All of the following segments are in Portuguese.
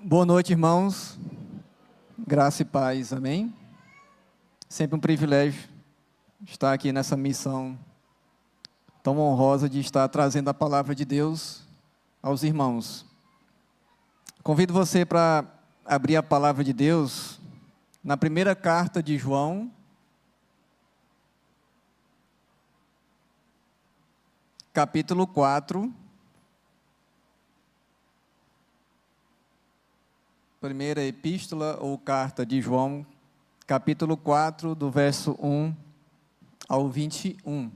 Boa noite, irmãos. Graça e paz, amém? Sempre um privilégio estar aqui nessa missão tão honrosa de estar trazendo a palavra de Deus aos irmãos. Convido você para abrir a palavra de Deus na primeira carta de João, capítulo 4. Primeira epístola ou carta de João, capítulo 4, do verso 1 ao 21.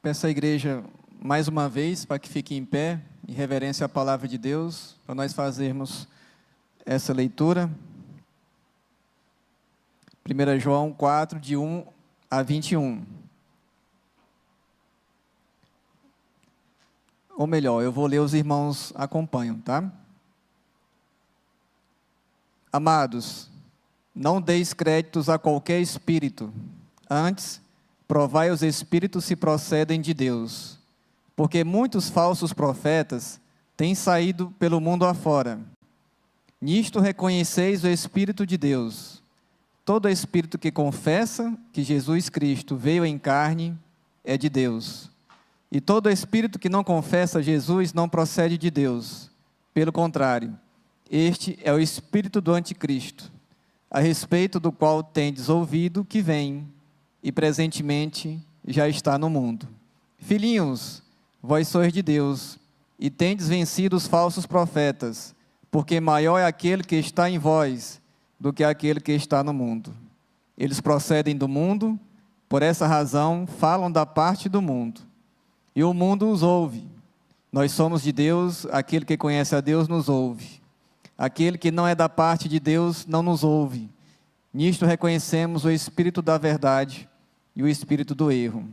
Peço à igreja mais uma vez para que fique em pé, em reverência à palavra de Deus, para nós fazermos essa leitura. 1 João 4, de 1 a 21. Ou melhor, eu vou ler, os irmãos acompanham, tá? Amados, não deis créditos a qualquer espírito, antes, provai os espíritos se procedem de Deus, porque muitos falsos profetas têm saído pelo mundo afora. Nisto reconheceis o Espírito de Deus. Todo espírito que confessa que Jesus Cristo veio em carne é de Deus. E todo espírito que não confessa Jesus não procede de Deus. Pelo contrário, este é o espírito do anticristo, a respeito do qual tendes ouvido que vem, e presentemente já está no mundo. Filhinhos, vós sois de Deus, e tendes vencido os falsos profetas, porque maior é aquele que está em vós do que aquele que está no mundo. Eles procedem do mundo, por essa razão falam da parte do mundo, e o mundo os ouve. Nós somos de Deus, aquele que conhece a Deus nos ouve. Aquele que não é da parte de Deus não nos ouve. Nisto reconhecemos o espírito da verdade e o espírito do erro.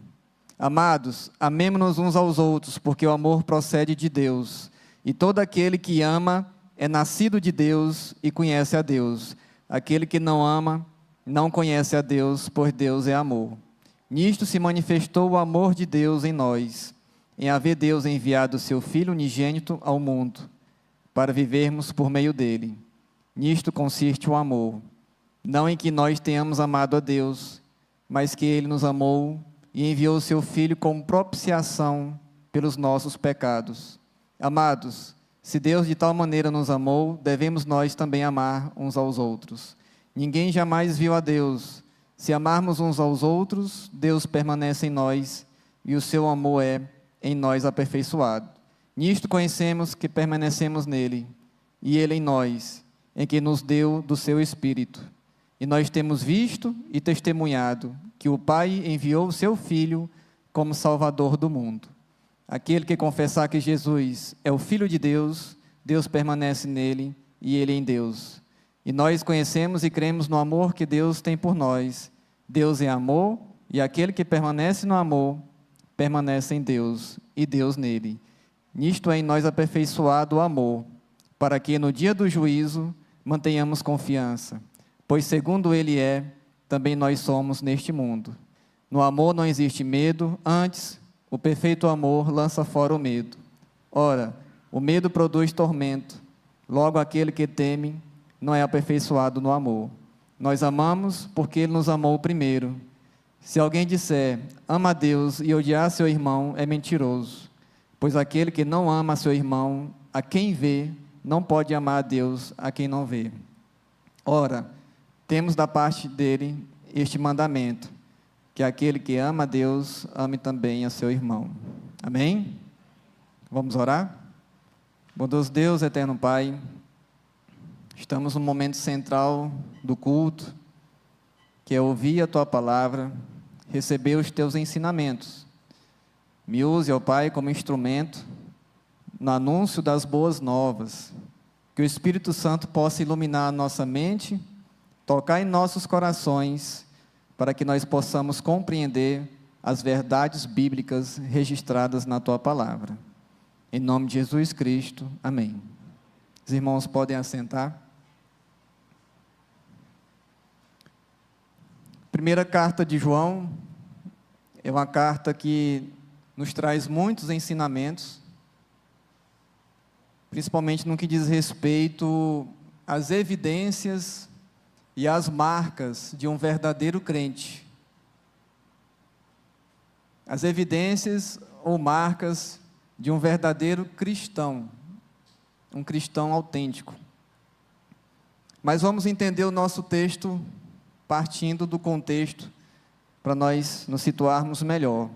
Amados, amemo-nos uns aos outros, porque o amor procede de Deus, e todo aquele que ama é nascido de Deus e conhece a Deus. Aquele que não ama, não conhece a Deus, pois Deus é amor. Nisto se manifestou o amor de Deus em nós, em haver Deus enviado o seu Filho unigênito ao mundo, para vivermos por meio dele. Nisto consiste o amor, não em que nós tenhamos amado a Deus, mas que ele nos amou e enviou o seu Filho como propiciação pelos nossos pecados. Amados, se Deus de tal maneira nos amou, devemos nós também amar uns aos outros. Ninguém jamais viu a Deus. Se amarmos uns aos outros, Deus permanece em nós, e o seu amor é em nós aperfeiçoado. Nisto conhecemos que permanecemos nele, e ele em nós, em que nos deu do seu Espírito. E nós temos visto e testemunhado que o Pai enviou o seu Filho como Salvador do mundo. Aquele que confessar que Jesus é o Filho de Deus, Deus permanece nele e ele em Deus. E nós conhecemos e cremos no amor que Deus tem por nós. Deus é amor, e aquele que permanece no amor, permanece em Deus e Deus nele. Nisto é em nós aperfeiçoado o amor, para que no dia do juízo mantenhamos confiança. Pois segundo ele é, também nós somos neste mundo. No amor não existe medo, antes, o perfeito amor lança fora o medo. Ora, o medo produz tormento. Logo, aquele que teme não é aperfeiçoado no amor. Nós amamos porque ele nos amou primeiro. Se alguém disser, ama a Deus e odiar seu irmão, é mentiroso. Pois aquele que não ama seu irmão, a quem vê, não pode amar a Deus a quem não vê. Ora, temos da parte dele este mandamento, que aquele que ama a Deus, ame também a seu irmão. Amém? Vamos orar? Bondoso Deus, eterno Pai, estamos no momento central do culto, que é ouvir a Tua palavra, receber os Teus ensinamentos. Me use, ó Pai, como instrumento no anúncio das boas novas, que o Espírito Santo possa iluminar a nossa mente, tocar em nossos corações, para que nós possamos compreender as verdades bíblicas registradas na Tua palavra. Em nome de Jesus Cristo, amém. Os irmãos podem assentar. Primeira carta de João é uma carta que nos traz muitos ensinamentos, principalmente no que diz respeito às evidências e às marcas de um verdadeiro crente. As evidências ou marcas de um verdadeiro cristão, um cristão autêntico. Mas vamos entender o nosso texto partindo do contexto, para nós nos situarmos melhor.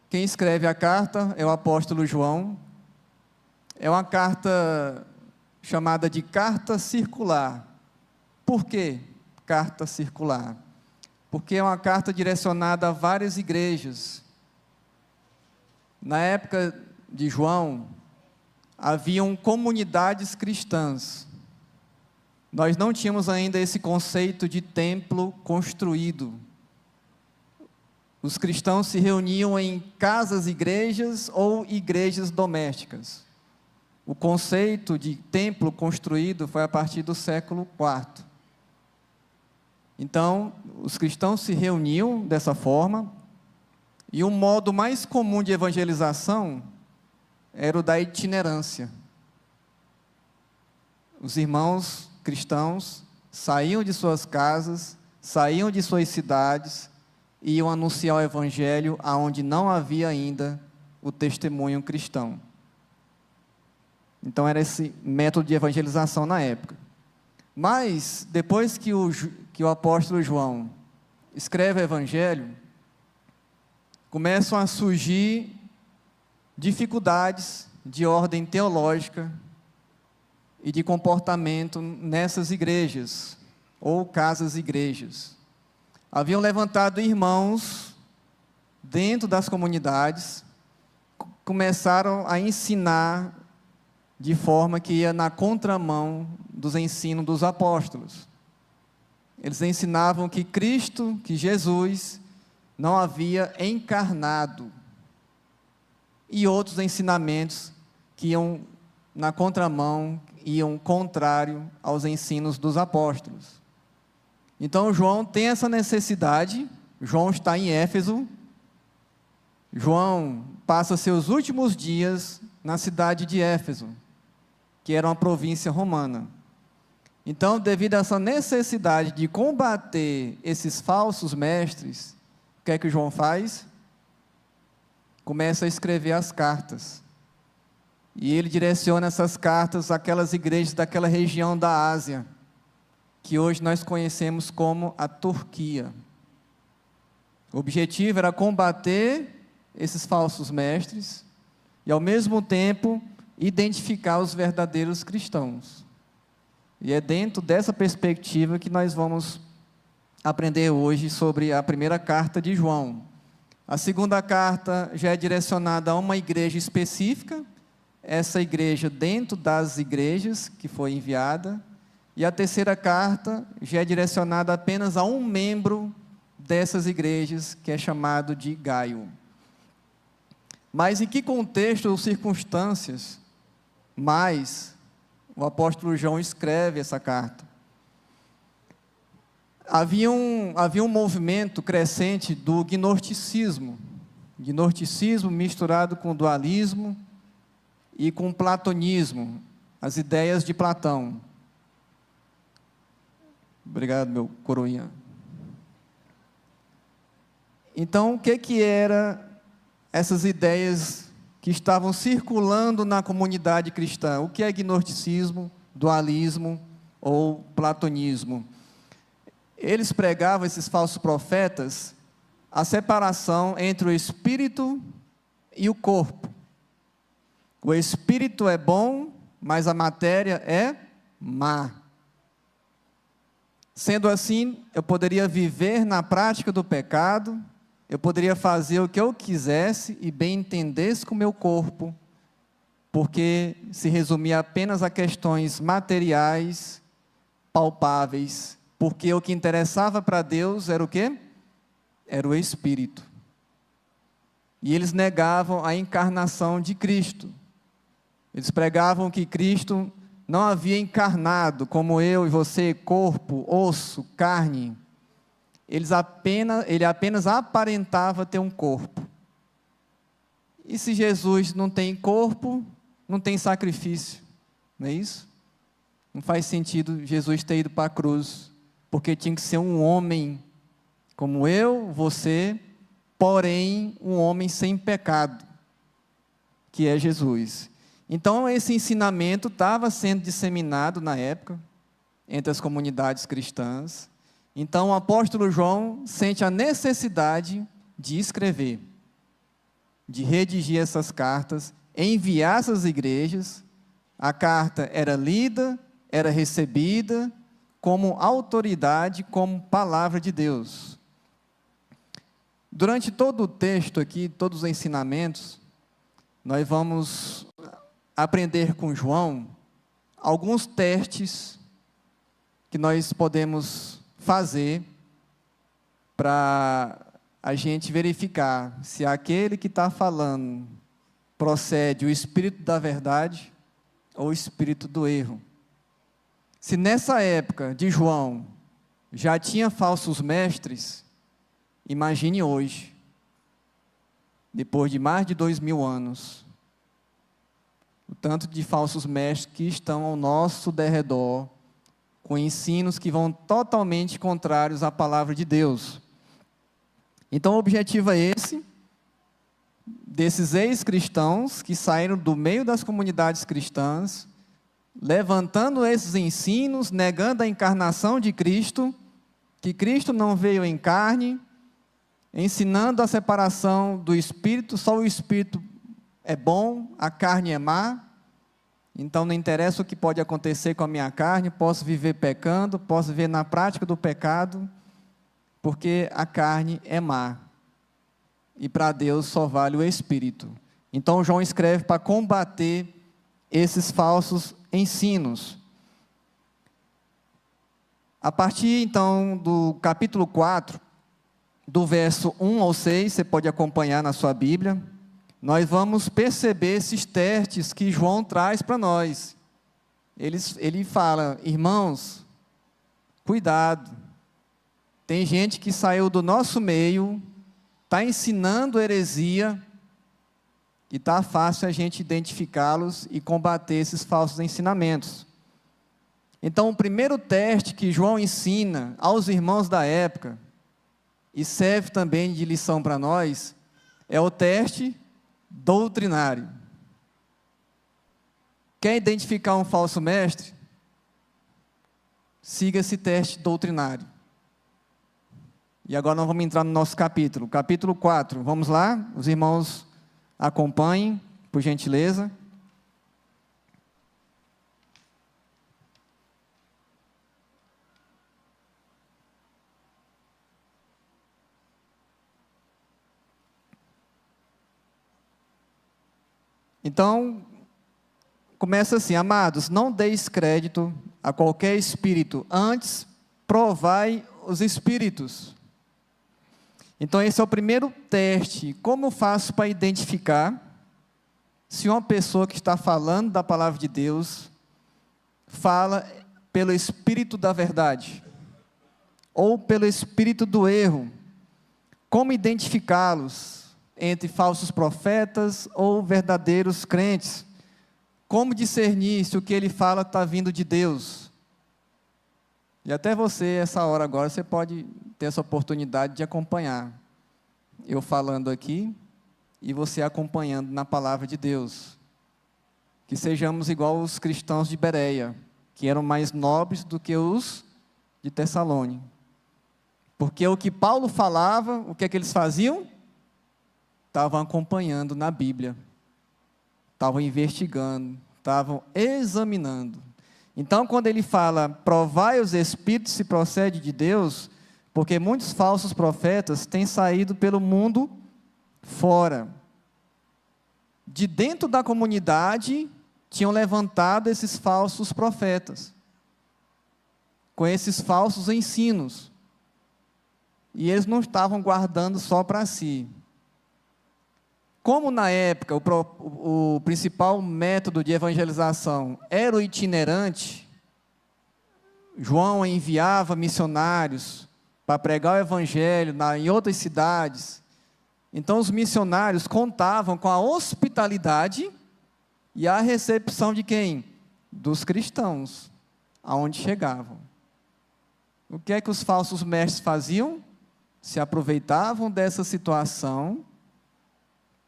Quem escreve a carta é o apóstolo João. É uma carta chamada de carta circular. Por que carta circular? Porque é uma carta direcionada a várias igrejas. Na época de João, haviam comunidades cristãs. Nós não tínhamos ainda esse conceito de templo construído. Os cristãos se reuniam em casas-igrejas ou igrejas domésticas. O conceito de templo construído foi a partir do século IV. Então, os cristãos se reuniam dessa forma, e o modo mais comum de evangelização era o da itinerância. Os irmãos cristãos saíam de suas casas, saíam de suas cidades, e iam anunciar o evangelho aonde não havia ainda o testemunho cristão. Então, era esse método de evangelização na época. Mas, depois que o apóstolo João escreve o evangelho, começam a surgir dificuldades de ordem teológica e de comportamento nessas igrejas, ou casas-igrejas. Haviam levantado irmãos dentro das comunidades, começaram a ensinar de forma que ia na contramão dos ensinos dos apóstolos. Eles ensinavam que Cristo, que Jesus, não havia encarnado. E outros ensinamentos que iam na contramão, iam contrário aos ensinos dos apóstolos. Então, João tem essa necessidade. João está em Éfeso. João passa seus últimos dias na cidade de Éfeso, que era uma província romana. Então, devido a essa necessidade de combater esses falsos mestres, o que é que João faz? Começa a escrever as cartas. E ele direciona essas cartas àquelas igrejas daquela região da Ásia, que hoje nós conhecemos como a Turquia. O objetivo era combater esses falsos mestres e, ao mesmo tempo, identificar os verdadeiros cristãos. E é dentro dessa perspectiva que nós vamos aprender hoje sobre a primeira carta de João. A segunda carta já é direcionada a uma igreja específica, essa igreja dentro das igrejas que foi enviada. E a terceira carta já é direcionada apenas a um membro dessas igrejas, que é chamado de Gaio. Mas em que contexto ou circunstâncias mais o apóstolo João escreve essa carta? Havia um movimento crescente do gnosticismo misturado com dualismo e com platonismo, as ideias de Platão. Obrigado, meu coroinha. Então, o que eram essas ideias que estavam circulando na comunidade cristã? O que é gnosticismo, dualismo ou platonismo? Eles pregavam, esses falsos profetas, a separação entre o espírito e o corpo. O espírito é bom, mas a matéria é má. Sendo assim, eu poderia viver na prática do pecado, eu poderia fazer o que eu quisesse e bem entendesse com o meu corpo, porque se resumia apenas a questões materiais, palpáveis, porque o que interessava para Deus era o quê? Era o Espírito. E eles negavam a encarnação de Cristo. Eles pregavam que Cristo não havia encarnado como eu e você, corpo, osso, carne, ele apenas aparentava ter um corpo. E se Jesus não tem corpo, não tem sacrifício, não é isso? Não faz sentido Jesus ter ido para a cruz, porque tinha que ser um homem como eu, você, porém um homem sem pecado, que é Jesus. Então esse ensinamento estava sendo disseminado na época, entre as comunidades cristãs. Então o apóstolo João sente a necessidade de escrever, de redigir essas cartas, enviar essas igrejas. A carta era lida, era recebida como autoridade, como palavra de Deus. Durante todo o texto aqui, todos os ensinamentos, nós vamos aprender com João alguns testes que nós podemos fazer para a gente verificar se aquele que está falando procede o espírito da verdade ou o espírito do erro. Se nessa época de João já tinha falsos mestres, imagine hoje, depois de mais de 2000 anos, o tanto de falsos mestres que estão ao nosso derredor, com ensinos que vão totalmente contrários à palavra de Deus. Então o objetivo é esse, desses ex-cristãos que saíram do meio das comunidades cristãs, levantando esses ensinos, negando a encarnação de Cristo, que Cristo não veio em carne, ensinando a separação do Espírito, só o Espírito é bom, a carne é má, então não interessa o que pode acontecer com a minha carne, posso viver pecando, posso viver na prática do pecado, porque a carne é má, e para Deus só vale o Espírito. Então João escreve para combater esses falsos ensinos. A partir então do capítulo 4, do verso 1 ao 6, você pode acompanhar na sua Bíblia, nós vamos perceber esses testes que João traz para nós. Ele fala: irmãos, cuidado, tem gente que saiu do nosso meio, está ensinando heresia, e está fácil a gente identificá-los e combater esses falsos ensinamentos. Então, o primeiro teste que João ensina aos irmãos da época, e serve também de lição para nós, é o teste doutrinário. Quer identificar um falso mestre? Siga esse teste doutrinário. E agora nós vamos entrar no nosso capítulo, capítulo 4. Vamos lá? Os irmãos acompanhem, por gentileza. Então, começa assim: amados, não deis crédito a qualquer espírito, antes provai os espíritos. Então esse é o primeiro teste. Como eu faço para identificar se uma pessoa que está falando da palavra de Deus fala pelo espírito da verdade ou pelo espírito do erro? Como identificá-los entre falsos profetas ou verdadeiros crentes? Como discernir se o que ele fala está vindo de Deus? E até você, essa hora agora, você pode ter essa oportunidade de acompanhar eu falando aqui e você acompanhando na palavra de Deus. Que sejamos igual os cristãos de Bereia, que eram mais nobres do que os de Tessalônica. Porque o que Paulo falava, o que é que eles faziam? Estavam acompanhando na Bíblia, estavam investigando, estavam examinando. Então, quando ele fala, provai os espíritos se procede de Deus, porque muitos falsos profetas têm saído pelo mundo fora. De dentro da comunidade, tinham levantado esses falsos profetas, com esses falsos ensinos. E eles não estavam guardando só para si. Como na época o principal método de evangelização era o itinerante, João enviava missionários para pregar o evangelho em outras cidades. Então os missionários contavam com a hospitalidade e a recepção de quem? Dos cristãos, aonde chegavam. O que é que os falsos mestres faziam? Se aproveitavam dessa situação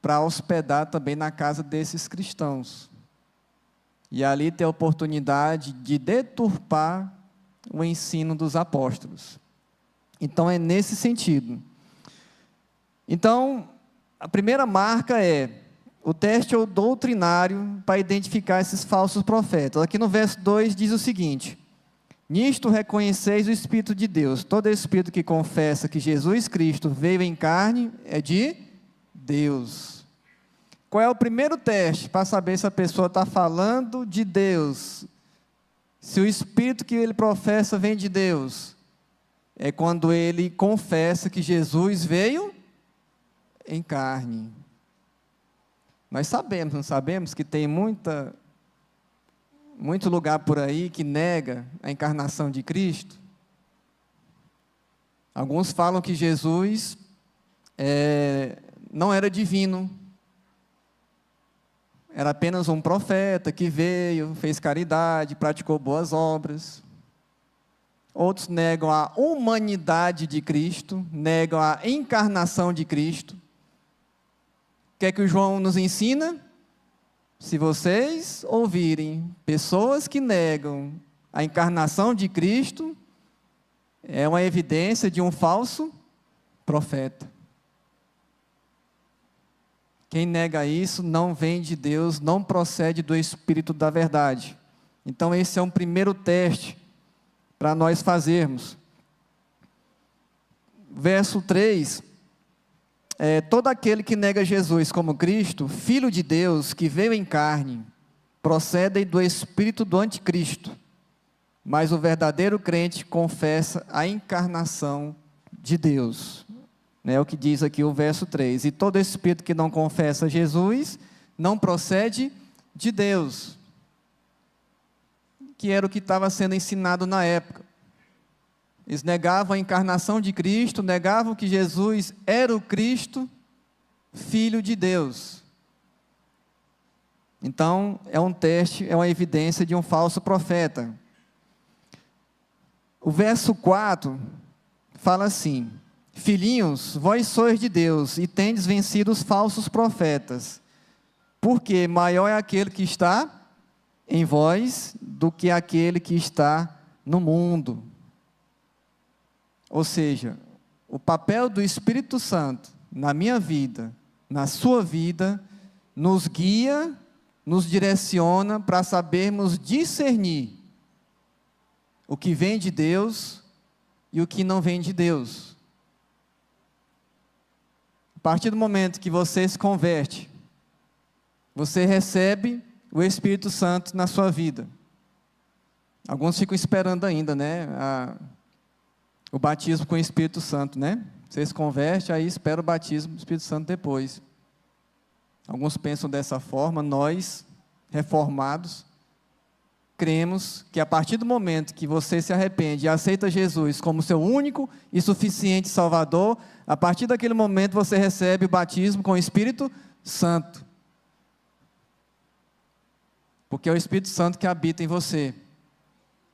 para hospedar também na casa desses cristãos. E ali ter a oportunidade de deturpar o ensino dos apóstolos. Então é nesse sentido. Então, a primeira marca é o teste doutrinário para identificar esses falsos profetas. Aqui no verso 2 diz o seguinte: nisto reconheceis o Espírito de Deus. Todo espírito que confessa que Jesus Cristo veio em carne é de Deus. Qual é o primeiro teste para saber se a pessoa está falando de Deus? Se o Espírito que ele professa vem de Deus? É quando ele confessa que Jesus veio em carne. Nós sabemos, não sabemos, que tem muito lugar por aí que nega a encarnação de Cristo? Alguns falam que Jesus não era divino, era apenas um profeta que veio, fez caridade, praticou boas obras. Outros negam a humanidade de Cristo, negam a encarnação de Cristo. O que é que o João nos ensina? Se vocês ouvirem pessoas que negam a encarnação de Cristo, é uma evidência de um falso profeta. Quem nega isso não vem de Deus, não procede do Espírito da verdade. Então esse é um primeiro teste para nós fazermos. Verso 3, todo aquele que nega Jesus como Cristo, Filho de Deus, que veio em carne, procede do espírito do anticristo, mas o verdadeiro crente confessa a encarnação de Deus. É o que diz aqui o verso 3. E todo espírito que não confessa Jesus, não procede de Deus. Que era o que estava sendo ensinado na época. Eles negavam a encarnação de Cristo, negavam que Jesus era o Cristo, Filho de Deus. Então, é um teste, é uma evidência de um falso profeta. O verso 4 fala assim: filhinhos, vós sois de Deus, e tendes vencido os falsos profetas, porque maior é aquele que está em vós do que aquele que está no mundo. Ou seja, o papel do Espírito Santo na minha vida, na sua vida, nos guia, nos direciona para sabermos discernir o que vem de Deus e o que não vem de Deus. A partir do momento que você se converte, você recebe o Espírito Santo na sua vida. Alguns ficam esperando ainda, né? O batismo com o Espírito Santo, né? Você se converte, aí espera o batismo do Espírito Santo depois. Alguns pensam dessa forma. Nós, reformados, cremos que a partir do momento que você se arrepende e aceita Jesus como seu único e suficiente Salvador, a partir daquele momento você recebe o batismo com o Espírito Santo. Porque é o Espírito Santo que habita em você.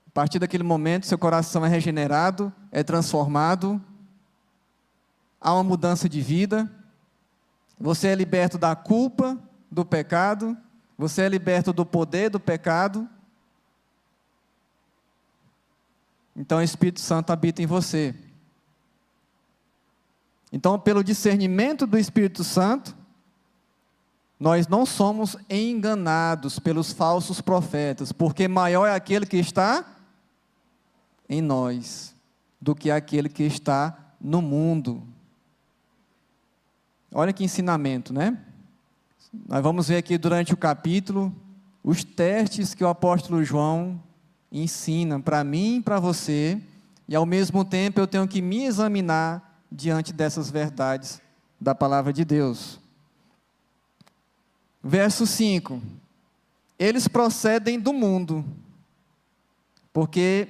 A partir daquele momento, seu coração é regenerado, é transformado, há uma mudança de vida, você é liberto da culpa, do pecado, você é liberto do poder do pecado. Então o Espírito Santo habita em você. Então, pelo discernimento do Espírito Santo, nós não somos enganados pelos falsos profetas, porque maior é aquele que está em nós do que aquele que está no mundo. Olha que ensinamento, né? Nós vamos ver aqui durante o capítulo os testes que o apóstolo João ensina para mim e para você, e ao mesmo tempo eu tenho que me examinar diante dessas verdades da palavra de Deus. Verso 5: eles procedem do mundo, porque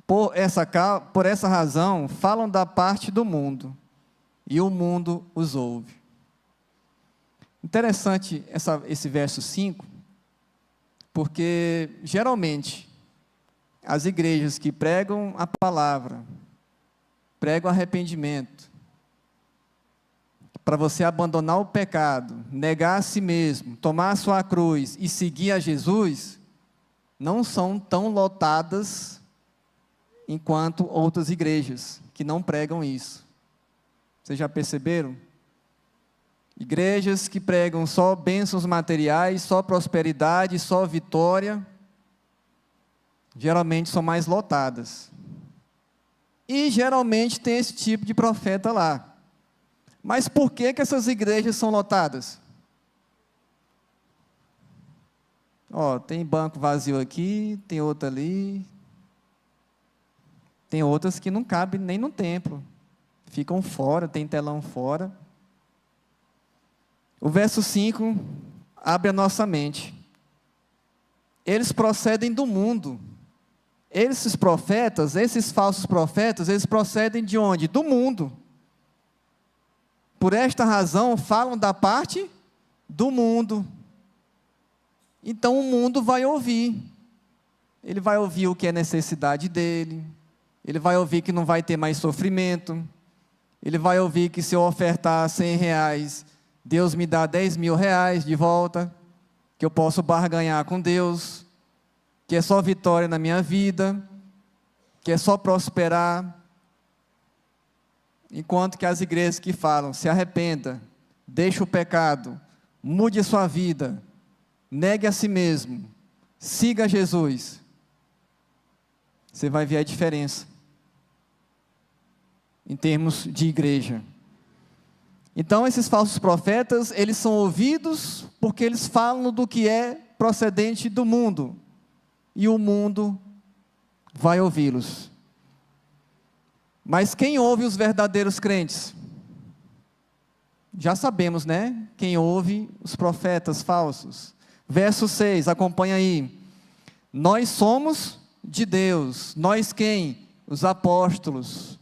Por essa razão, falam da parte do mundo, e o mundo os ouve. Interessante esse verso 5, porque, geralmente, as igrejas que pregam a palavra, pregam arrependimento, para você abandonar o pecado, negar a si mesmo, tomar a sua cruz e seguir a Jesus, não são tão lotadas enquanto outras igrejas que não pregam isso. Vocês já perceberam? Igrejas que pregam só bênçãos materiais, só prosperidade, só vitória, geralmente são mais lotadas. E geralmente tem esse tipo de profeta lá. Mas por que essas igrejas são lotadas? Tem banco vazio aqui, tem outro ali. Tem outras que não cabem nem no templo. Ficam fora, tem telão fora. O verso 5 abre a nossa mente. Eles procedem do mundo. Esses profetas, esses falsos profetas, eles procedem de onde? Do mundo. Por esta razão, falam da parte do mundo. Então, o mundo vai ouvir. Ele vai ouvir o que é necessidade dele. Ele vai ouvir que não vai ter mais sofrimento. Ele vai ouvir que se eu ofertar R$100, Deus me dá R$10.000 de volta. Que eu posso barganhar com Deus. Que é só vitória na minha vida. Que é só prosperar. Enquanto que as igrejas que falam, se arrependa, deixe o pecado, mude a sua vida, negue a si mesmo, siga Jesus, você vai ver a diferença em termos de igreja. Então, esses falsos profetas, eles são ouvidos porque eles falam do que é procedente do mundo, e o mundo vai ouvi-los. Mas quem ouve os verdadeiros crentes? Já sabemos, né? Quem ouve os profetas falsos. Verso 6, acompanha aí. Nós somos de Deus. Nós quem? Os apóstolos.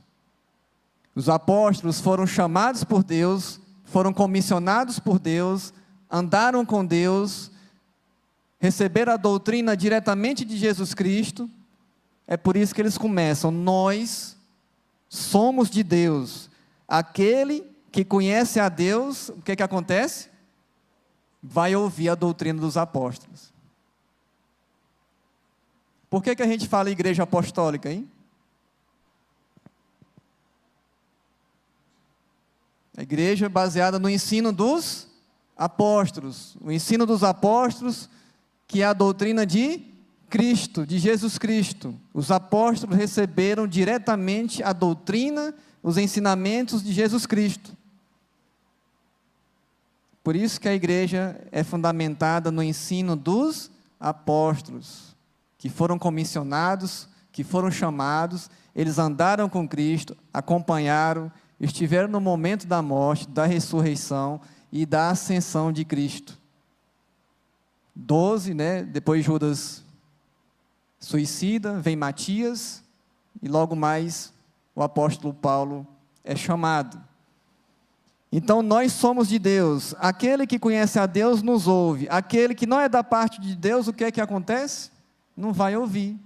Os apóstolos foram chamados por Deus, foram comissionados por Deus, andaram com Deus, receberam a doutrina diretamente de Jesus Cristo. É por isso que eles começam, nós somos de Deus. Aquele que conhece a Deus, o que acontece? Vai ouvir a doutrina dos apóstolos. Por que a gente fala igreja apostólica, hein? A igreja é baseada no ensino dos apóstolos. O ensino dos apóstolos, que é a doutrina de Cristo, de Jesus Cristo. Os apóstolos receberam diretamente a doutrina, os ensinamentos de Jesus Cristo. Por isso que a igreja é fundamentada no ensino dos apóstolos, que foram comissionados, que foram chamados, eles andaram com Cristo, acompanharam, estiveram no momento da morte, da ressurreição e da ascensão de Cristo. 12, né? Depois Judas suicida, vem Matias, e logo mais o apóstolo Paulo é chamado. Então nós somos de Deus, aquele que conhece a Deus nos ouve, aquele que não é da parte de Deus, o que é que acontece? Não vai ouvir.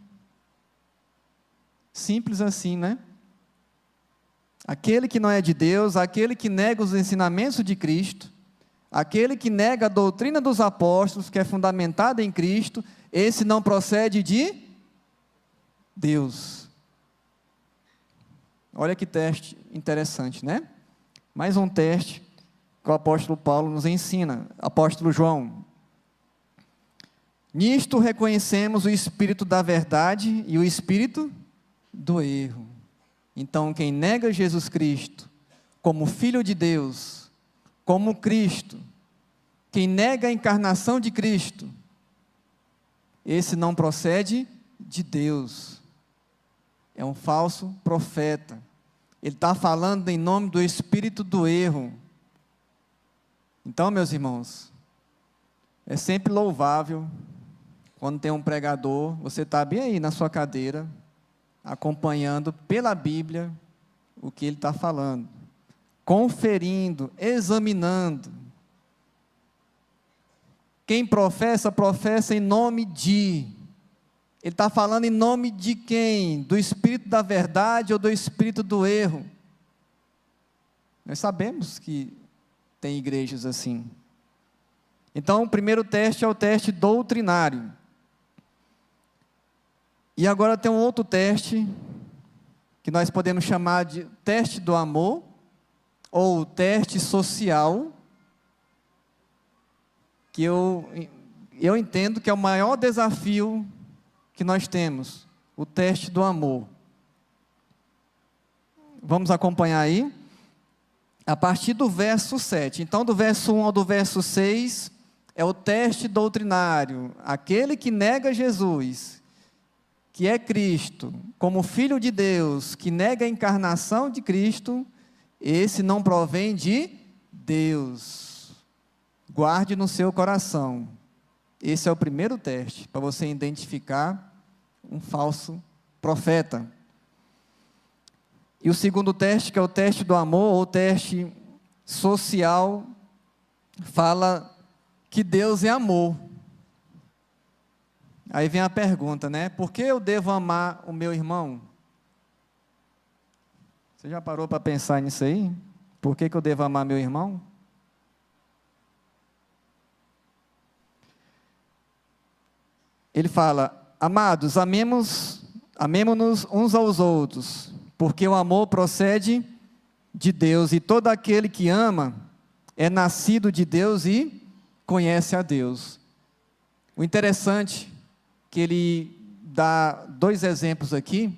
Simples assim, né? Aquele que não é de Deus, aquele que nega os ensinamentos de Cristo, aquele que nega a doutrina dos apóstolos, que é fundamentada em Cristo, esse não procede de Deus. Olha que teste interessante, né? Mais um teste que o apóstolo Paulo nos ensina. Apóstolo João. Nisto reconhecemos o espírito da verdade e o espírito do erro. Então, quem nega Jesus Cristo como Filho de Deus, como Cristo, quem nega a encarnação de Cristo, esse não procede de Deus. É um falso profeta. Ele está falando em nome do espírito do erro. Então, meus irmãos, é sempre louvável quando tem um pregador, você está bem aí na sua cadeira, acompanhando pela Bíblia o que ele está falando, conferindo, examinando. Quem professa, professa em nome de. Ele está falando em nome de quem? Do Espírito da verdade ou do Espírito do erro? Nós sabemos que tem igrejas assim. Então, o primeiro teste é o teste doutrinário. E agora tem um outro teste, que nós podemos chamar de teste do amor, ou teste social, que eu entendo que é o maior desafio que nós temos, o teste do amor. Vamos acompanhar aí? A partir do verso 7. Então, do verso 1 ao do verso 6, é o teste doutrinário. Aquele que nega Jesus, que é Cristo, como Filho de Deus, que nega a encarnação de Cristo, esse não provém de Deus. Guarde no seu coração. Esse é o primeiro teste, para você identificar um falso profeta. E o segundo teste, que é o teste do amor, ou teste social, fala que Deus é amor. Aí vem a pergunta, né? Por que eu devo amar o meu irmão? Você já parou para pensar nisso aí? Por que eu devo amar meu irmão? Ele fala: amados, amemo-nos uns aos outros, porque o amor procede de Deus, e todo aquele que ama é nascido de Deus e conhece a Deus. O interessante é que ele dá dois exemplos aqui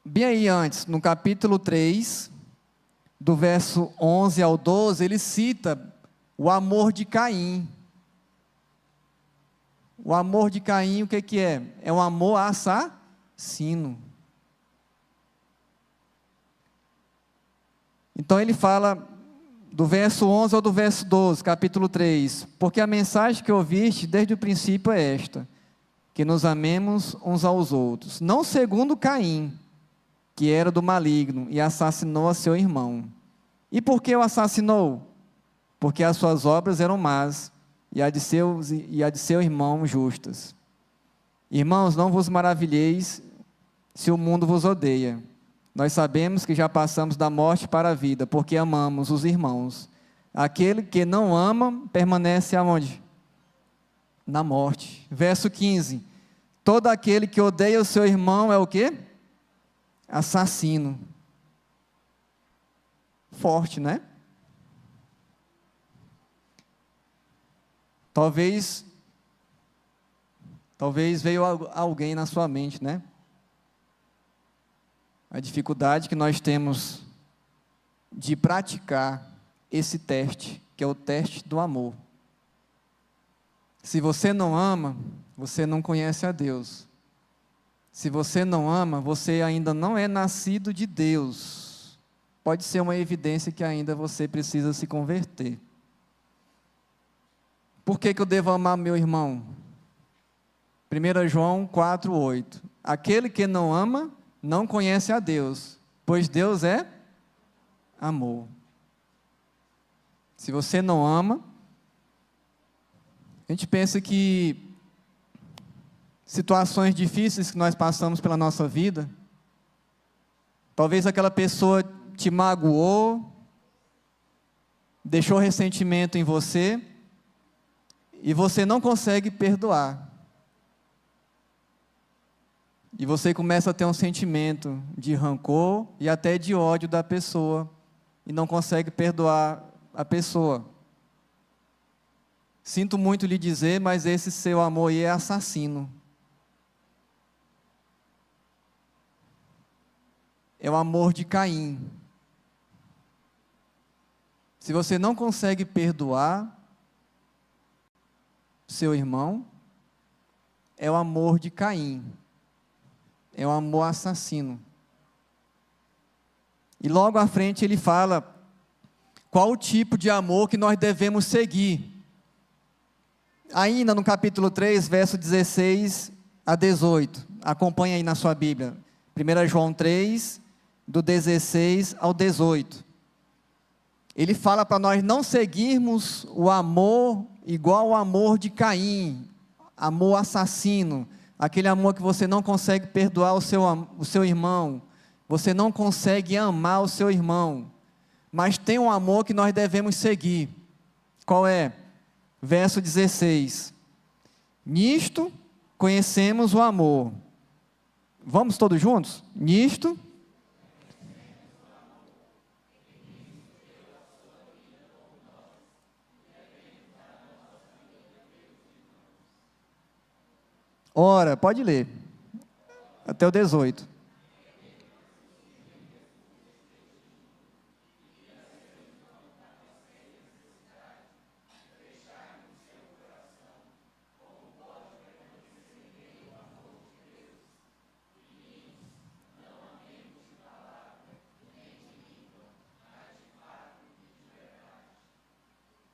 bem aí antes, no capítulo 3, do verso 11 ao 12, ele cita o amor de Caim. O amor de Caim, o que é? É um amor assassino. Então ele fala do verso 11 ao do verso 12, capítulo 3. Porque a mensagem que ouviste desde o princípio é esta: que nos amemos uns aos outros. Não segundo Caim, que era do maligno e assassinou a seu irmão. E por que o assassinou? Porque as suas obras eram más, e a de seu irmão justas. Irmãos, não vos maravilheis se o mundo vos odeia. Nós sabemos que já passamos da morte para a vida, porque amamos os irmãos. Aquele que não ama, permanece aonde? Na morte. Verso 15. Todo aquele que odeia o seu irmão é o quê? Assassino. Forte, né? Talvez veio alguém na sua mente, né? A dificuldade que nós temos de praticar esse teste, que é o teste do amor. Se você não ama, você não conhece a Deus. Se você não ama, você ainda não é nascido de Deus. Pode ser uma evidência que ainda você precisa se converter. Por que eu devo amar meu irmão? 1 João 4:8. Aquele que não ama, não conhece a Deus, pois Deus é amor. Se você não ama, a gente pensa que situações difíceis que nós passamos pela nossa vida, talvez aquela pessoa te magoou, deixou ressentimento em você, e você não consegue perdoar. E você começa a ter um sentimento de rancor e até de ódio da pessoa, e não consegue perdoar a pessoa. Sinto muito lhe dizer, mas esse seu amor aí é assassino. É o amor de Caim. Se você não consegue perdoar seu irmão, é o amor de Caim. É o amor assassino. E logo à frente ele fala qual o tipo de amor que nós devemos seguir. Ainda no capítulo 3, verso 16, a 18. Acompanhe aí na sua Bíblia. 1 João 3, do 16 ao 18. Ele fala para nós não seguirmos o amor igual ao amor de Caim, amor assassino, aquele amor que você não consegue perdoar o seu irmão, você não consegue amar o seu irmão, mas tem um amor que nós devemos seguir. Qual é? Verso 16. Nisto conhecemos o amor. Vamos todos juntos? Nisto. Ora, pode ler. Até o 18.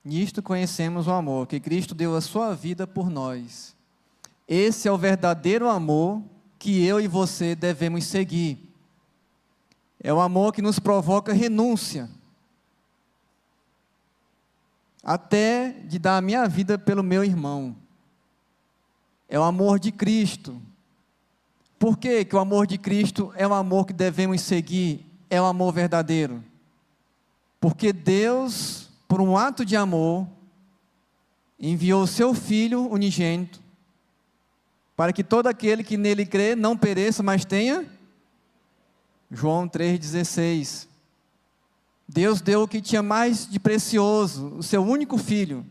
Nisto conhecemos o amor, que Cristo deu a sua vida por nós. Esse é o verdadeiro amor que eu e você devemos seguir. É o amor que nos provoca renúncia, até de dar a minha vida pelo meu irmão. É o amor de Cristo. Por que que o amor de Cristo é o amor que devemos seguir? É o amor verdadeiro. Porque Deus, por um ato de amor, enviou o seu Filho unigênito, para que todo aquele que nele crê não pereça, mas tenha. João 3,16. Deus deu o que tinha mais de precioso, o seu único Filho,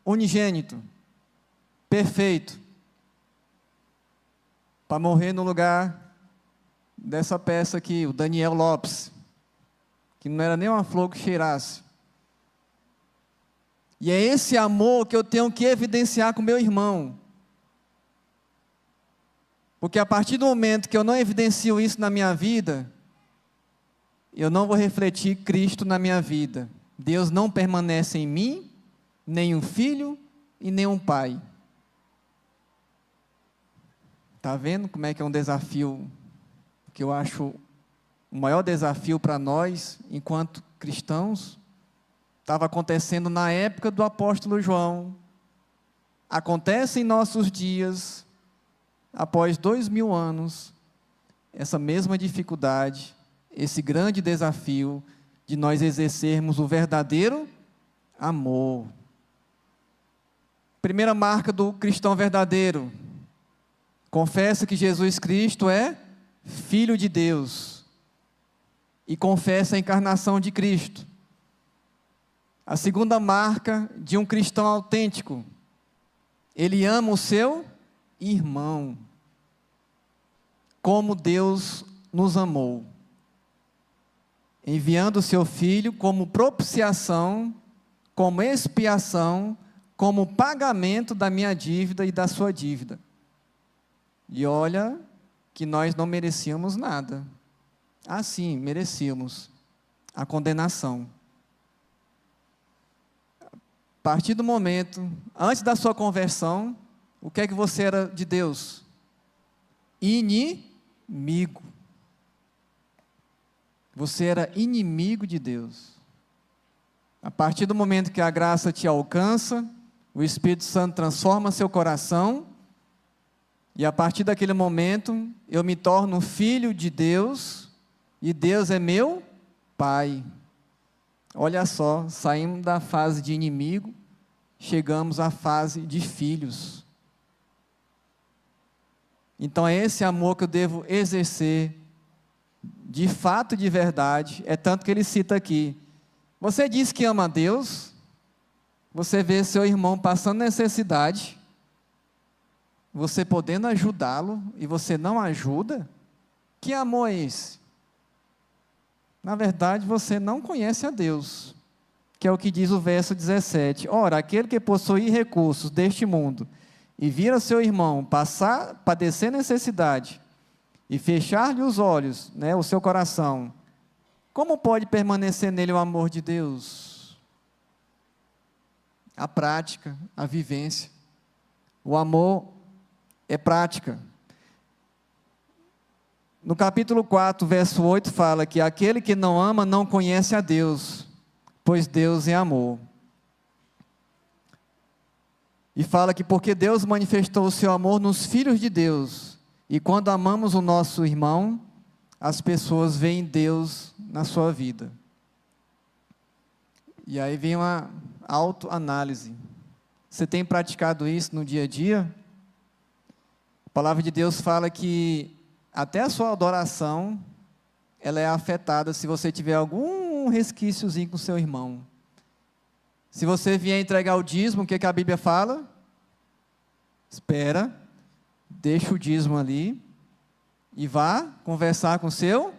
unigênito, perfeito, para morrer no lugar dessa peça aqui, o Daniel Lopes, que não era nem uma flor que cheirasse. E é esse amor que eu tenho que evidenciar com meu irmão. Porque a partir do momento que eu não evidencio isso na minha vida, eu não vou refletir Cristo na minha vida. Deus não permanece em mim, nem um filho e nem um pai. Está vendo como é que é um desafio, que eu acho o maior desafio para nós, enquanto cristãos? Estava acontecendo na época do apóstolo João, acontece em nossos dias, após 2000 anos, essa mesma dificuldade, esse grande desafio de nós exercermos o verdadeiro amor. Primeira marca do cristão verdadeiro: confessa que Jesus Cristo é Filho de Deus e confessa a encarnação de Cristo. A segunda marca de um cristão autêntico: ele ama o seu irmão, como Deus nos amou, enviando o seu Filho como propiciação, como expiação, como pagamento da minha dívida e da sua dívida. E olha que nós não merecíamos nada. Sim, merecíamos a condenação. A partir do momento, antes da sua conversão, o que é que você era de Deus? Inimigo. Você era inimigo de Deus. A partir do momento que a graça te alcança, o Espírito Santo transforma seu coração, e a partir daquele momento, eu me torno filho de Deus, e Deus é meu Pai. Olha só, saímos da fase de inimigo, chegamos à fase de filhos. Então é esse amor que eu devo exercer, de fato e de verdade. É tanto que ele cita aqui: você diz que ama a Deus, você vê seu irmão passando necessidade, você podendo ajudá-lo, e você não ajuda? Que amor é esse? Na verdade, você não conhece a Deus, que é o que diz o verso 17. Ora, aquele que possui recursos deste mundo, e vira seu irmão padecer necessidade, e fechar-lhe os olhos, o seu coração, como pode permanecer nele o amor de Deus? A prática, a vivência. O amor é prática. No capítulo 4, verso 8, fala que aquele que não ama não conhece a Deus, pois Deus é amor. E fala que porque Deus manifestou o seu amor nos filhos de Deus, e quando amamos o nosso irmão, as pessoas veem Deus na sua vida. E aí vem uma autoanálise. Você tem praticado isso no dia a dia? A palavra de Deus fala que até a sua adoração, ela é afetada se você tiver algum resquíciozinho com o seu irmão. Se você vier entregar o dízimo, o que a Bíblia fala? Espera, deixa o dízimo ali e vá conversar com o seu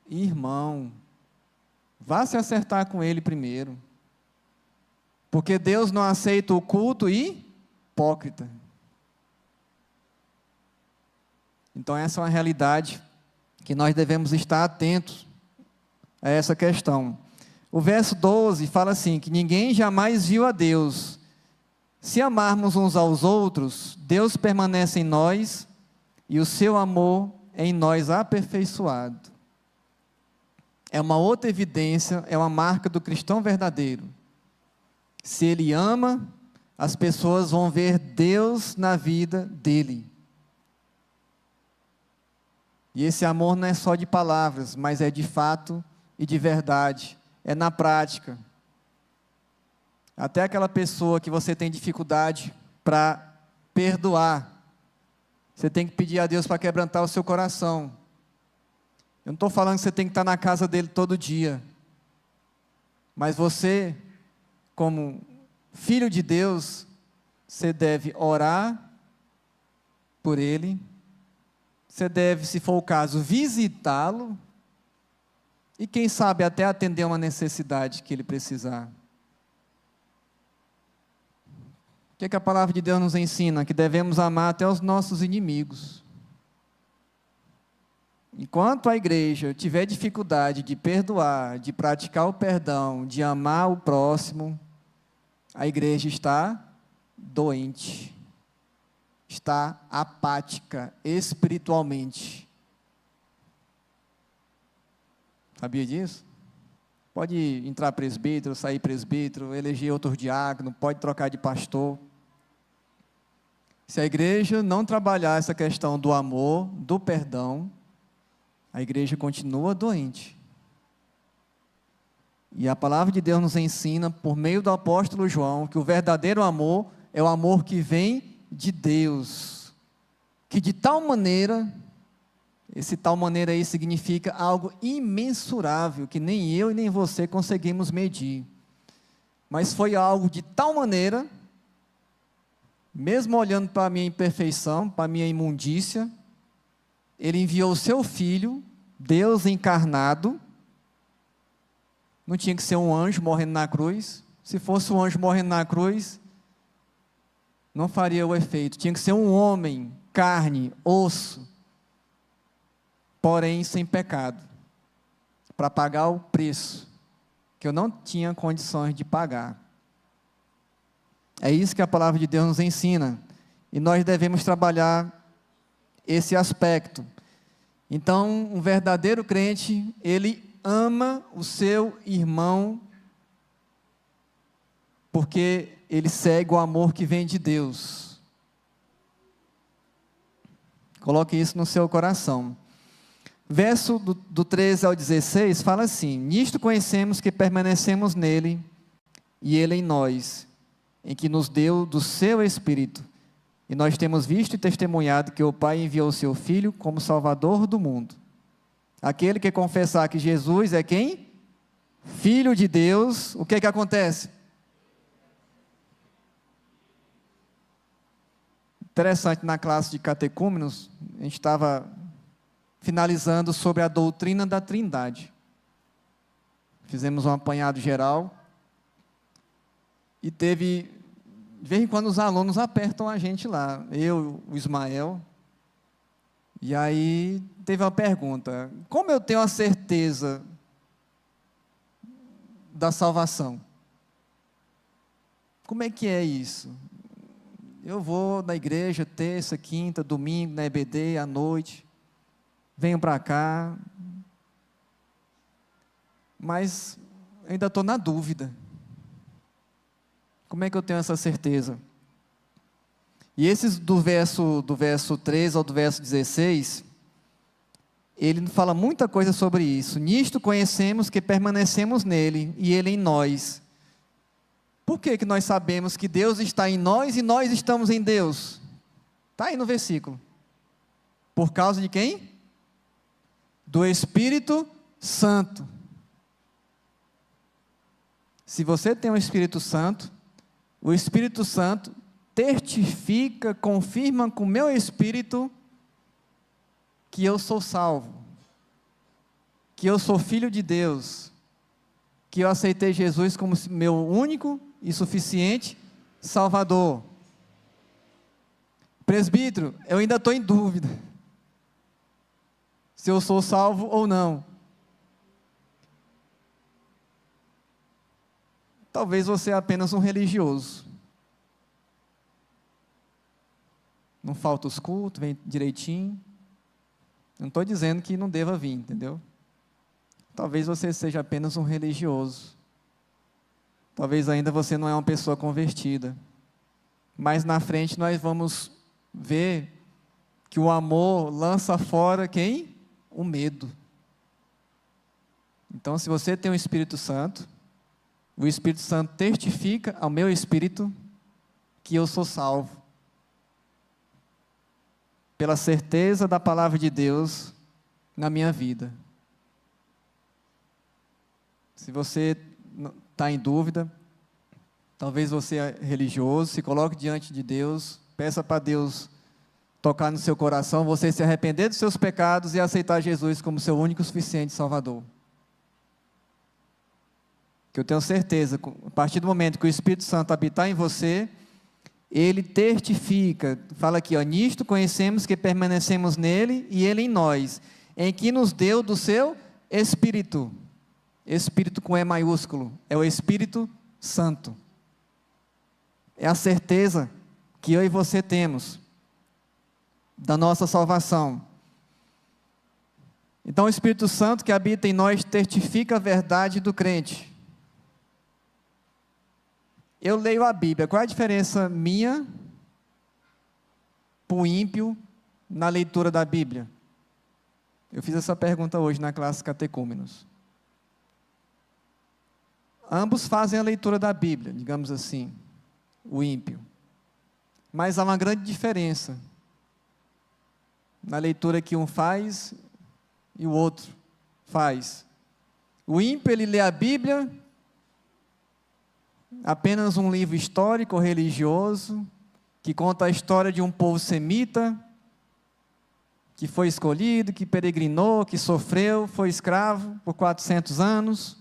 irmão. Vá se acertar com ele primeiro. Porque Deus não aceita o culto hipócrita. Então essa é uma realidade que nós devemos estar atentos a essa questão. O verso 12 fala assim, que ninguém jamais viu a Deus. Se amarmos uns aos outros, Deus permanece em nós e o seu amor é em nós aperfeiçoado. É uma outra evidência, é uma marca do cristão verdadeiro. Se ele ama, as pessoas vão ver Deus na vida dele. E esse amor não é só de palavras, mas é de fato e de verdade, é na prática. Até aquela pessoa que você tem dificuldade para perdoar, você tem que pedir a Deus para quebrantar o seu coração. Eu não estou falando que você tem que estar na casa dele todo dia, mas você, como filho de Deus, você deve orar por ele, você deve, se for o caso, visitá-lo, e quem sabe até atender uma necessidade que ele precisar. O que a palavra de Deus nos ensina? Que devemos amar até os nossos inimigos. Enquanto a igreja tiver dificuldade de perdoar, de praticar o perdão, de amar o próximo, a igreja está doente, está apática espiritualmente. Sabia disso? Pode entrar presbítero, sair presbítero, eleger outro diácono, pode trocar de pastor. Se a igreja não trabalhar essa questão do amor, do perdão, a igreja continua doente. E a palavra de Deus nos ensina, por meio do apóstolo João, que o verdadeiro amor é o amor que vem de Deus. Que de tal maneira, esse tal maneira aí significa algo imensurável, que nem eu e nem você conseguimos medir. Mas foi algo de tal maneira, mesmo olhando para a minha imperfeição, para a minha imundícia, ele enviou o seu Filho, Deus encarnado. Não tinha que ser um anjo morrendo na cruz. Se fosse um anjo morrendo na cruz, não faria o efeito. Tinha que ser um homem, carne, osso, porém sem pecado, para pagar o preço que eu não tinha condições de pagar. É isso que a palavra de Deus nos ensina, e nós devemos trabalhar esse aspecto. Então, um verdadeiro crente, ele ama o seu irmão, porque ele segue o amor que vem de Deus. Coloque isso no seu coração. Verso do 13 ao 16 fala assim: nisto conhecemos que permanecemos nele, e ele em nós, em que nos deu do seu Espírito. E nós temos visto e testemunhado que o Pai enviou o seu Filho como Salvador do mundo. Aquele que confessar que Jesus é quem? Filho de Deus, o que acontece? Interessante, na classe de catecúmenos, a gente estava finalizando sobre a doutrina da Trindade. Fizemos um apanhado geral, e teve, de vez em quando os alunos apertam a gente lá, eu, o Ismael, e aí teve uma pergunta: como eu tenho a certeza da salvação? Como é que é isso? Eu vou na igreja terça, quinta, domingo, na EBD, à noite, venho para cá, mas ainda estou na dúvida. Como é que eu tenho essa certeza? E esses do verso 3 ao do verso 16, ele fala muita coisa sobre isso. Nisto conhecemos que permanecemos nele e ele em nós. Por que nós sabemos que Deus está em nós e nós estamos em Deus? Está aí no versículo. Por causa de quem? Do Espírito Santo. Se você tem o Espírito Santo, o Espírito Santo testifica, confirma com o meu espírito que eu sou salvo, que eu sou filho de Deus, que eu aceitei Jesus como meu único e suficiente Salvador. Presbítero, eu ainda estou em dúvida se eu sou salvo ou não. Talvez você é apenas um religioso. Não falta os cultos, vem direitinho. Não estou dizendo que não deva vir, entendeu? Talvez você seja apenas um religioso. Talvez ainda você não é uma pessoa convertida. Mas na frente nós vamos ver que o amor lança fora quem? O medo. Então, se você tem o Espírito Santo, o Espírito Santo testifica ao meu espírito que eu sou salvo. Pela certeza da palavra de Deus na minha vida. Se você está em dúvida, talvez você é religioso, se coloque diante de Deus, peça para Deus tocar no seu coração, você se arrepender dos seus pecados e aceitar Jesus como seu único e suficiente Salvador. Que eu tenho certeza, a partir do momento que o Espírito Santo habitar em você, ele testifica, fala aqui, nisto conhecemos que permanecemos nele e ele em nós, em que nos deu do seu Espírito. Espírito com E maiúsculo, é o Espírito Santo. É a certeza que eu e você temos da nossa salvação. Então o Espírito Santo que habita em nós testifica a verdade do crente. Eu leio a Bíblia, qual é a diferença minha para o ímpio na leitura da Bíblia? Eu fiz essa pergunta hoje na classe Catecúmenos. Ambos fazem a leitura da Bíblia, digamos assim, o ímpio. Mas há uma grande diferença na leitura que um faz e o outro faz. O ímpio, ele lê a Bíblia, apenas um livro histórico ou religioso, que conta a história de um povo semita, que foi escolhido, que peregrinou, que sofreu, foi escravo por 400 anos.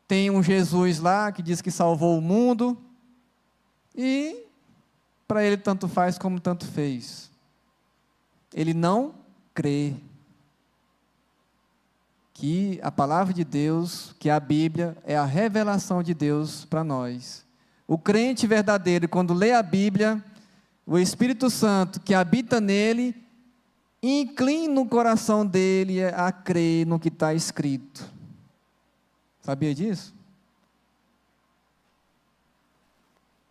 Tem um Jesus lá que diz que salvou o mundo, e para ele tanto faz como tanto fez. Ele não crê que a palavra de Deus, que a Bíblia, é a revelação de Deus para nós. O crente verdadeiro, quando lê a Bíblia, o Espírito Santo que habita nele, inclina o coração dele a crer no que está escrito. Sabia disso?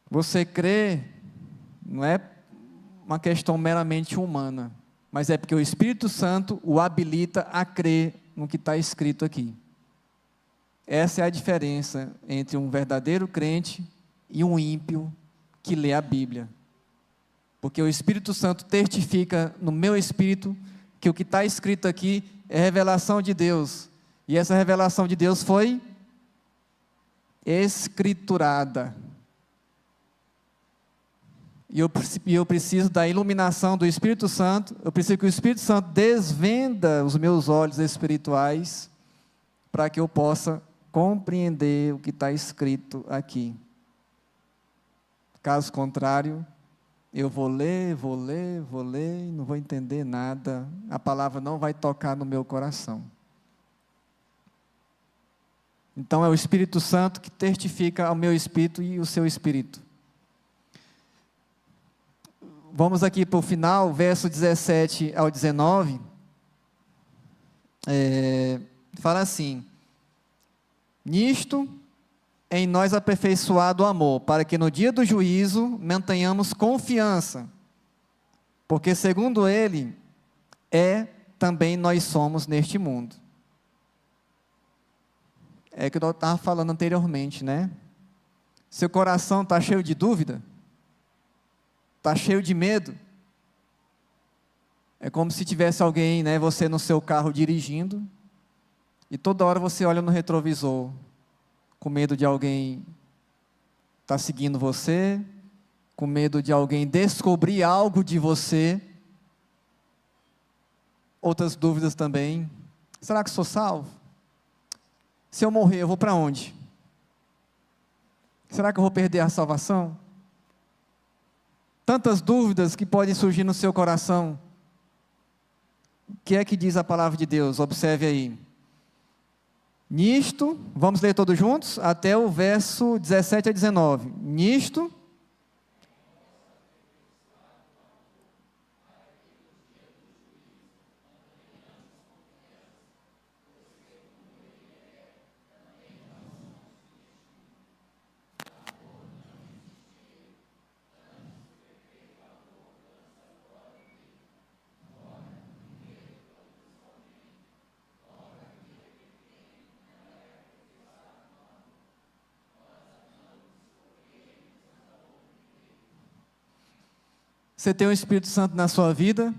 Você crê, não é uma questão meramente humana, mas é porque o Espírito Santo o habilita a crer no que está escrito aqui. Essa é a diferença entre um verdadeiro crente e um ímpio que lê a Bíblia. Porque o Espírito Santo testifica no meu espírito que o que está escrito aqui é revelação de Deus. E essa revelação de Deus foi escriturada. E eu preciso da iluminação do Espírito Santo, eu preciso que o Espírito Santo desvenda os meus olhos espirituais, para que eu possa compreender o que está escrito aqui. Caso contrário, eu vou ler, e não vou entender nada, a palavra não vai tocar no meu coração. Então é o Espírito Santo que testifica ao meu espírito e o seu espírito. Vamos aqui para o final, verso 17 ao 19. fala assim: nisto em nós aperfeiçoado o amor, para que no dia do juízo mantenhamos confiança, porque segundo ele também nós somos neste mundo. É o que eu estava falando anteriormente, né? Seu coração está cheio de dúvida? Está cheio de medo? É como se tivesse alguém, né, você no seu carro dirigindo, e toda hora você olha no retrovisor, com medo de alguém estar seguindo você, com medo de alguém descobrir algo de você. Outras dúvidas também. Será que sou salvo? Se eu morrer, eu vou para onde? Será que eu vou perder a salvação? Tantas dúvidas que podem surgir no seu coração. O que é que diz a palavra de Deus? Observe aí. Nisto, vamos ler todos juntos? Até o verso 17 a 19. Nisto, você tem o Espírito Santo na sua vida,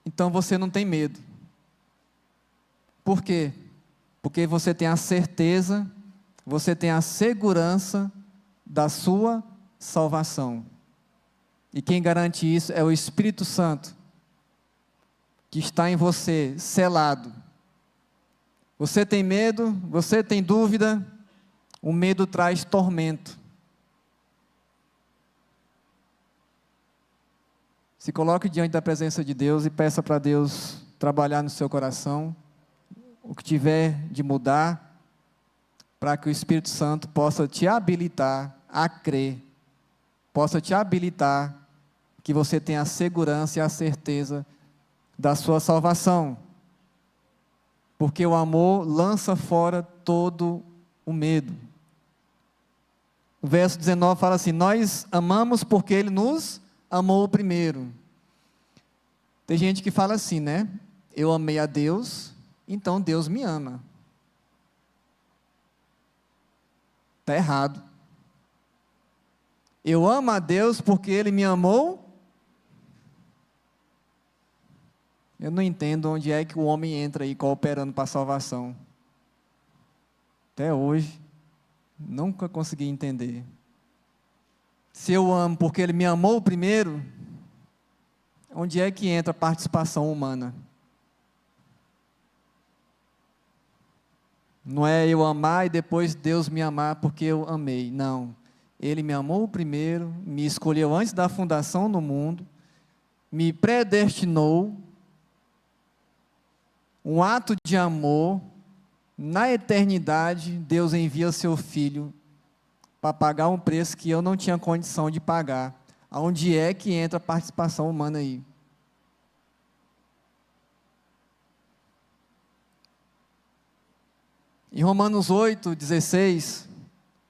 então você não tem medo. Por quê? Porque você tem a certeza, você tem a segurança da sua salvação. E quem garante isso é o Espírito Santo, que está em você, selado. Você tem medo, você tem dúvida, o medo traz tormento. Se coloque diante da presença de Deus e peça para Deus trabalhar no seu coração, o que tiver de mudar, para que o Espírito Santo possa te habilitar a crer, possa te habilitar que você tenha a segurança e a certeza da sua salvação. Porque o amor lança fora todo o medo. O verso 19 fala assim: nós amamos porque Ele nos amou primeiro. Tem gente que fala assim, né? Eu amei a Deus, então Deus me ama. Está errado. Eu amo a Deus porque Ele me amou. Eu não entendo onde é que o homem entra aí cooperando para a salvação. Até hoje, nunca consegui entender. Se eu amo porque Ele me amou primeiro, onde é que entra a participação humana? Não é eu amar e depois Deus me amar porque eu amei. Não. Ele me amou primeiro, me escolheu antes da fundação do mundo, me predestinou, um ato de amor. Na eternidade, Deus envia seu Filho para pagar um preço que eu não tinha condição de pagar. Onde é que entra a participação humana aí? Em Romanos 8:16,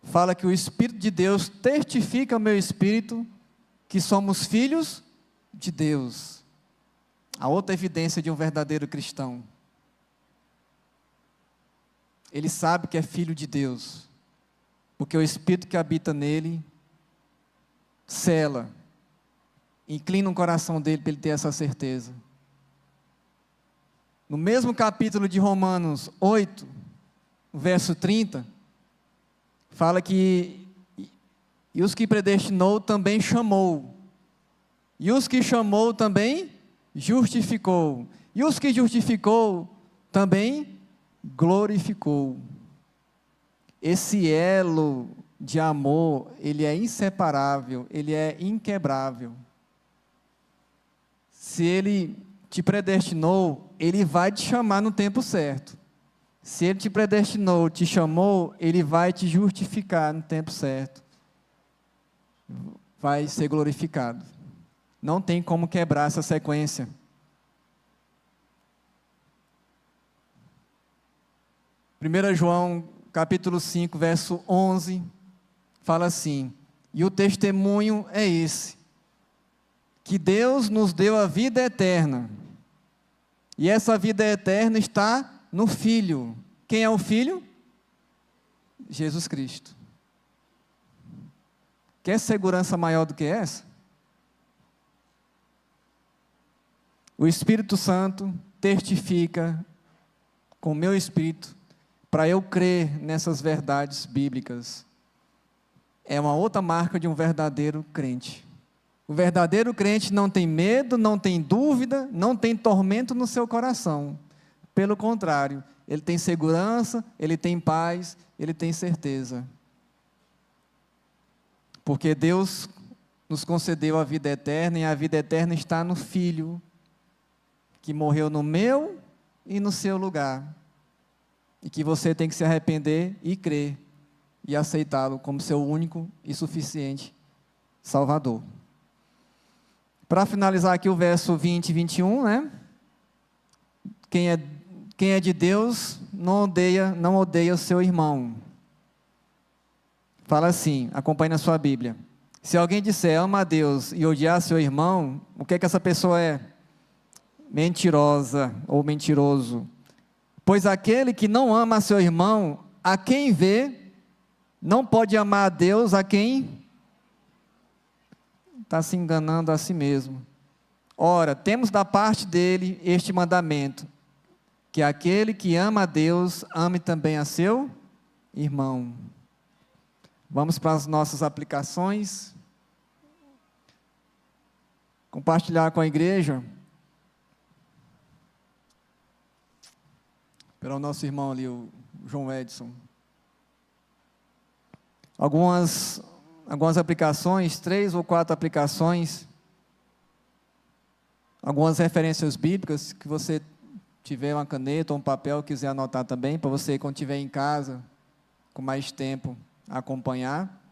fala que o Espírito de Deus testifica ao meu espírito que somos filhos de Deus. A outra evidência de um verdadeiro cristão. Ele sabe que é filho de Deus, porque o Espírito que habita nele sela, inclina o coração dele para ele ter essa certeza. No mesmo capítulo de Romanos 8, verso 30, fala que e os que predestinou também chamou, e os que chamou também justificou, e os que justificou também glorificou. Esse elo de amor, ele é inseparável, ele é inquebrável. Se Ele te predestinou, Ele vai te chamar no tempo certo. Se Ele te predestinou, te chamou, Ele vai te justificar no tempo certo. Vai ser glorificado. Não tem como quebrar essa sequência. 1 João, capítulo 5, verso 11, fala assim: e o testemunho é esse, que Deus nos deu a vida eterna, e essa vida eterna está no Filho. Quem é o Filho? Jesus Cristo. Quer segurança maior do que essa? O Espírito Santo testifica com o meu espírito para eu crer nessas verdades bíblicas. É uma outra marca de um verdadeiro crente. O verdadeiro crente não tem medo, não tem dúvida, não tem tormento no seu coração. Pelo contrário, ele tem segurança, ele tem paz, ele tem certeza. Porque Deus nos concedeu a vida eterna, e a vida eterna está no Filho, que morreu no meu e no seu lugar. E que você tem que se arrepender e crer, e aceitá-lo como seu único e suficiente Salvador. Para finalizar aqui o verso 20 e 21, né? Quem é de Deus não odeia o seu irmão. Fala assim, acompanhe na sua Bíblia. Se alguém disser ama a Deus e odiar seu irmão, o que é que essa pessoa é? Mentirosa ou mentiroso. Pois aquele que não ama a seu irmão, a quem vê, não pode amar a Deus a quem está se enganando a si mesmo. Ora, temos da parte dele este mandamento, que aquele que ama a Deus, ame também a seu irmão. Vamos para as nossas aplicações. Compartilhar com a igreja. Pelo nosso irmão ali, o João Edson. Algumas aplicações, 3 ou 4 aplicações. Algumas referências bíblicas, que você tiver uma caneta ou um papel, quiser anotar também, para você, quando estiver em casa, com mais tempo, acompanhar.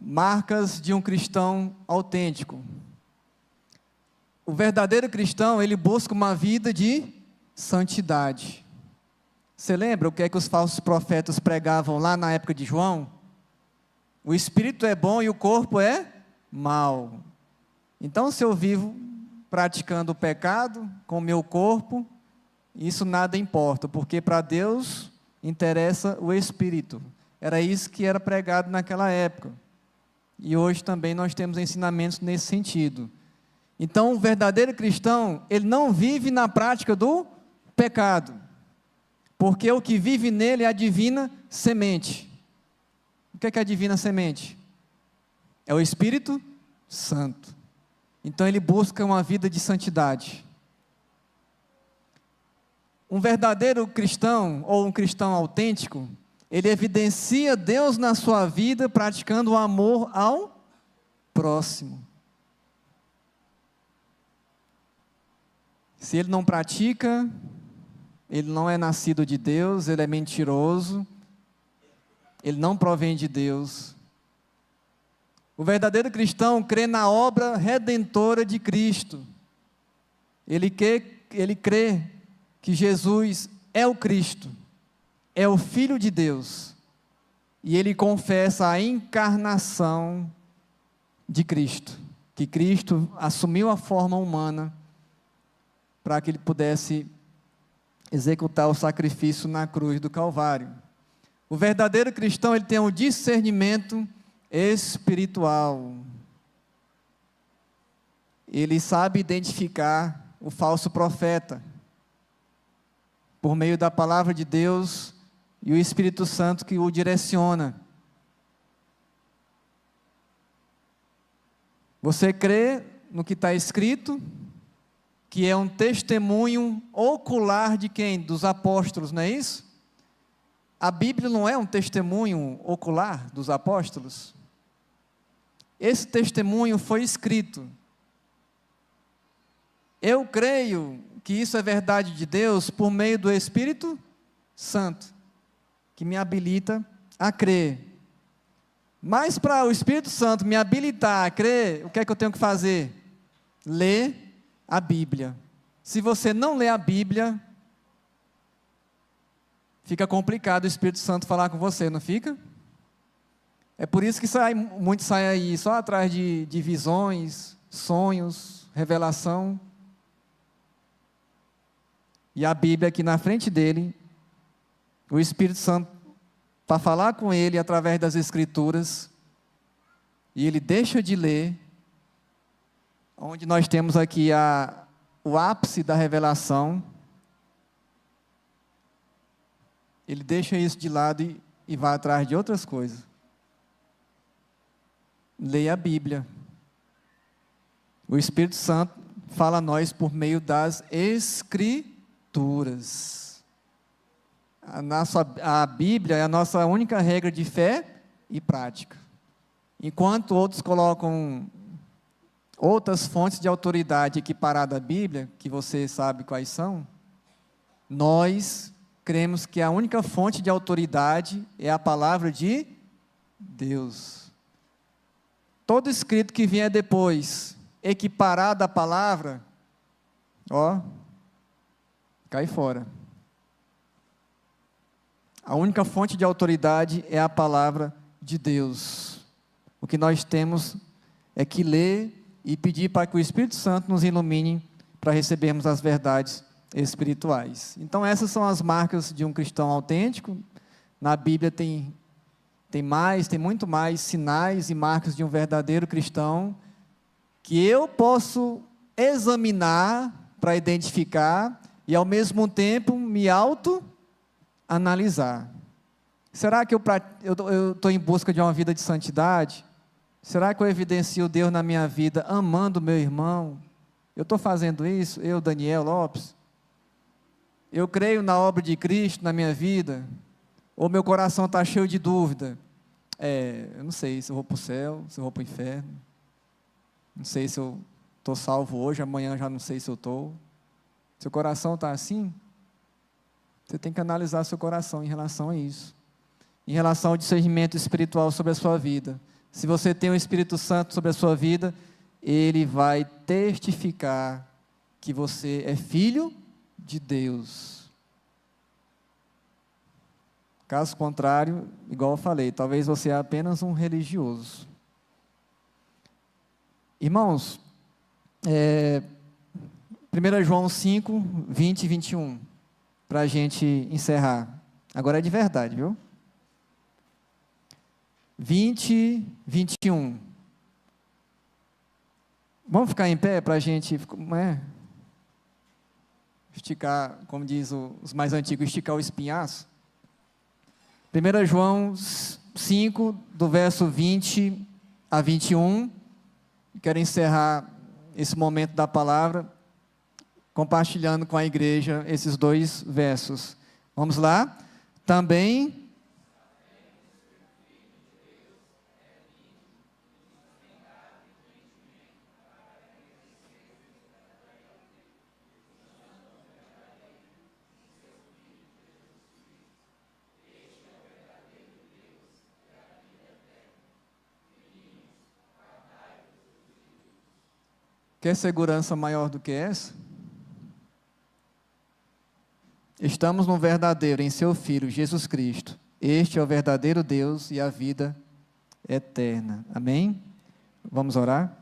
Marcas de um cristão autêntico. O verdadeiro cristão, ele busca uma vida de santidade. Você lembra o que é que os falsos profetas pregavam lá na época de João? O espírito é bom e o corpo é mau. Então, se eu vivo praticando o pecado com o meu corpo, isso nada importa, porque para Deus interessa o espírito. Era isso que era pregado naquela época. E hoje também nós temos ensinamentos nesse sentido. Então, o verdadeiro cristão, ele não vive na prática do pecado, porque o que vive nele é a divina semente. O que é a divina semente? É o Espírito Santo. Então, ele busca uma vida de santidade. Um verdadeiro cristão, ou um cristão autêntico, ele evidencia Deus na sua vida, praticando o amor ao próximo. Se ele não pratica, ele não é nascido de Deus, ele é mentiroso, ele não provém de Deus. O verdadeiro cristão crê na obra redentora de Cristo. Ele crê que Jesus é o Cristo, é o Filho de Deus, e ele confessa a encarnação de Cristo, que Cristo assumiu a forma humana para que ele pudesse executar o sacrifício na cruz do Calvário. O verdadeiro cristão, ele tem um discernimento espiritual. Ele sabe identificar o falso profeta por meio da palavra de Deus e o Espírito Santo que o direciona. Você crê no que está escrito, que é um testemunho ocular de quem? Dos apóstolos, não é isso? A Bíblia não é um testemunho ocular dos apóstolos? Esse testemunho foi escrito. Eu creio que isso é verdade de Deus por meio do Espírito Santo, que me habilita a crer. Mas para o Espírito Santo me habilitar a crer, o que é que eu tenho que fazer? Ler a Bíblia. Se você não lê a Bíblia, fica complicado o Espírito Santo falar com você, não fica? É por isso que muitos saem aí só atrás de visões, sonhos, revelação. E a Bíblia aqui na frente dele, o Espírito Santo, para falar com ele através das Escrituras, e ele deixa de ler, onde nós temos aqui o ápice da revelação, ele deixa isso de lado e vai atrás de outras coisas. Leia a Bíblia. O Espírito Santo fala a nós por meio das Escrituras. A Bíblia é a nossa única regra de fé e prática. Enquanto outros colocam outras fontes de autoridade equiparadas à Bíblia, que você sabe quais são, nós cremos que a única fonte de autoridade é a palavra de Deus. Todo escrito que vier depois, equiparado à palavra, cai fora. A única fonte de autoridade é a palavra de Deus. O que nós temos é que ler e pedir para que o Espírito Santo nos ilumine para recebermos as verdades espirituais. Então essas são as marcas de um cristão autêntico. Na Bíblia tem muito mais sinais e marcas de um verdadeiro cristão, que eu posso examinar para identificar e ao mesmo tempo me analisar. Será que eu estou em busca de uma vida de santidade? Será que eu evidencio Deus na minha vida amando meu irmão? Eu estou fazendo isso? Eu, Daniel Lopes? Eu creio na obra de Cristo na minha vida? Ou meu coração está cheio de dúvida? Eu não sei se eu vou para o céu, se eu vou para o inferno. Não sei se eu estou salvo hoje, amanhã já não sei se eu estou. Seu coração está assim? Você tem que analisar seu coração em relação a isso. Em relação ao discernimento espiritual sobre a sua vida. Se você tem o Espírito Santo sobre a sua vida, ele vai testificar que você é filho de Deus. Caso contrário, igual eu falei, talvez você é apenas um religioso. Irmãos, 1 João 5, 20 e 21. Para a gente encerrar. Agora é de verdade, viu? 20, 21. Vamos ficar em pé para a gente, esticar, como diz os mais antigos, esticar o espinhaço. 1 João 5, do verso 20 a 21. Quero encerrar esse momento da palavra compartilhando com a igreja esses 2 versos. Vamos lá? Também quer segurança maior do que essa? Estamos no verdadeiro, em seu Filho, Jesus Cristo. Este é o verdadeiro Deus e a vida eterna. Amém? Vamos orar?